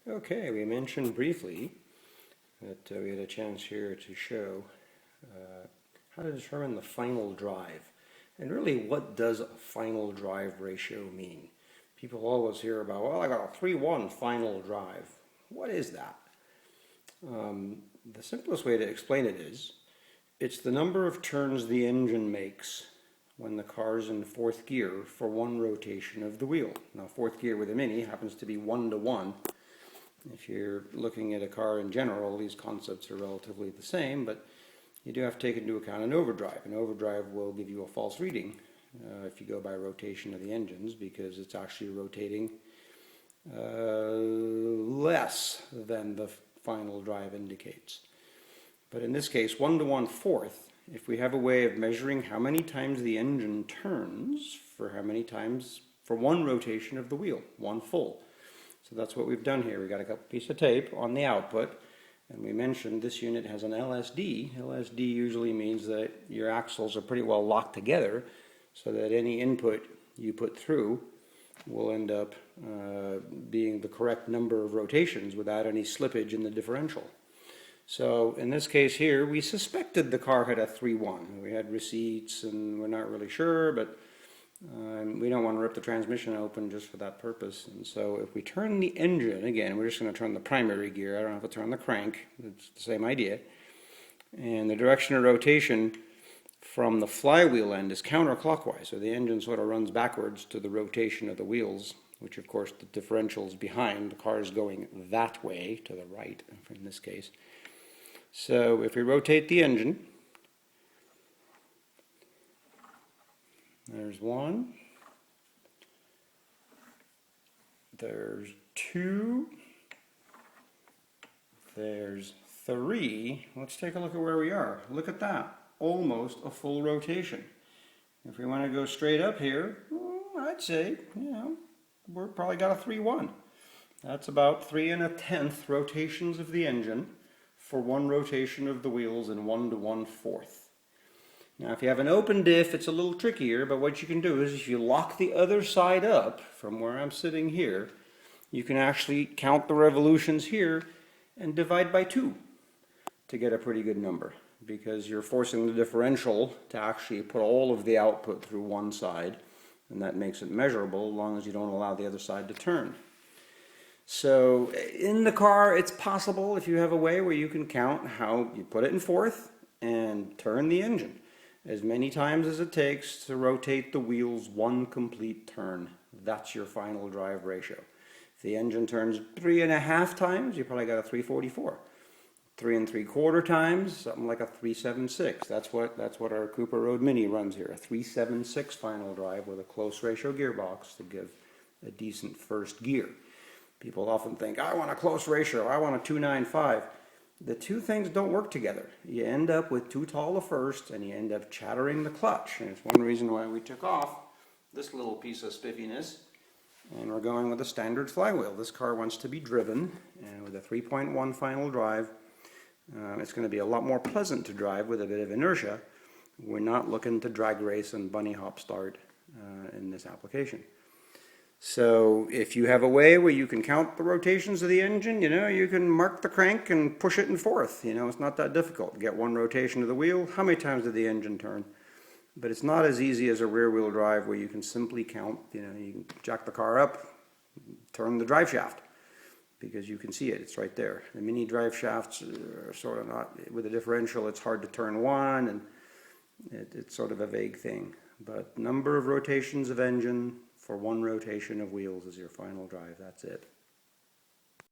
Okay, we mentioned briefly that we had a chance here to show how to determine the final drive. And really, what does a final drive ratio mean? People always hear about, well, I got a 3-1 final drive. What is that? The simplest way to explain it is, it's the number of turns the engine makes when the car's in fourth gear for one rotation of the wheel. Now, fourth gear with a Mini happens to be 1-to-1. If you're looking at a car in general, these concepts are relatively the same, but you do have to take into account an overdrive. An overdrive will give you a false reading if you go by rotation of the engines, because it's actually rotating less than the final drive indicates. But in this case, 1-to-1 fourth, if we have a way of measuring how many times the engine turns for how many times for one rotation of the wheel, one full. So that's what we've done here. We got a piece of tape on the output, and we mentioned this unit has an LSD. LSD usually means that your axles are pretty well locked together so that any input you put through will end up being the correct number of rotations without any slippage in the differential. So in this case here, we suspected the car had a 3-1. We had receipts and we're not really sure, but we don't want to rip the transmission open just for that purpose. And so if we turn the engine, again, we're just going to turn the primary gear. I don't have to turn the crank. It's the same idea. And the direction of rotation from the flywheel end is counterclockwise. So the engine sort of runs backwards to the rotation of the wheels, which of course the differential is behind. The car is going that way, to the right in this case. So if we rotate the engine, there's 1, there's 2, there's 3. Let's take a look at where we are. Look at that, almost a full rotation. If we want to go straight up here, I'd say, we're probably got a 3-1. That's about 3 1/10 rotations of the engine for one rotation of the wheels in 1-to-1 fourth. Now, if you have an open diff, it's a little trickier, but what you can do is if you lock the other side up from where I'm sitting here, you can actually count the revolutions here and divide by 2 to get a pretty good number, because you're forcing the differential to actually put all of the output through one side, and that makes it measurable as long as you don't allow the other side to turn. So in the car, it's possible if you have a way where you can count how you put it in fourth and turn the engine as many times as it takes to rotate the wheels one complete turn. That's your final drive ratio. If the engine turns 3.5 times, you probably got a 344. 3 3/4 times, something like a 376. That's what our Cooper Road Mini runs here, a 376 final drive with a close ratio gearbox to give a decent first gear. People often think, I want a close ratio, I want a 295. The two things don't work together. You end up with too tall a first, and you end up chattering the clutch. And it's one reason why we took off this little piece of spiffiness, and we're going with a standard flywheel. This car wants to be driven, and with a 3.1 final drive, it's going to be a lot more pleasant to drive with a bit of inertia. We're not looking to drag race and bunny hop start in this application. So if you have a way where you can count the rotations of the engine, you can mark the crank and push it in fourth. It's not that difficult. Get one rotation of the wheel. How many times did the engine turn? But it's not as easy as a rear-wheel drive where you can simply count. You can jack the car up, turn the drive shaft, because you can see it. It's right there. The Mini drive shafts are sort of not, with a differential, it's hard to turn one, and it's sort of a vague thing. But number of rotations of engine for one rotation of wheels is your final drive. That's it.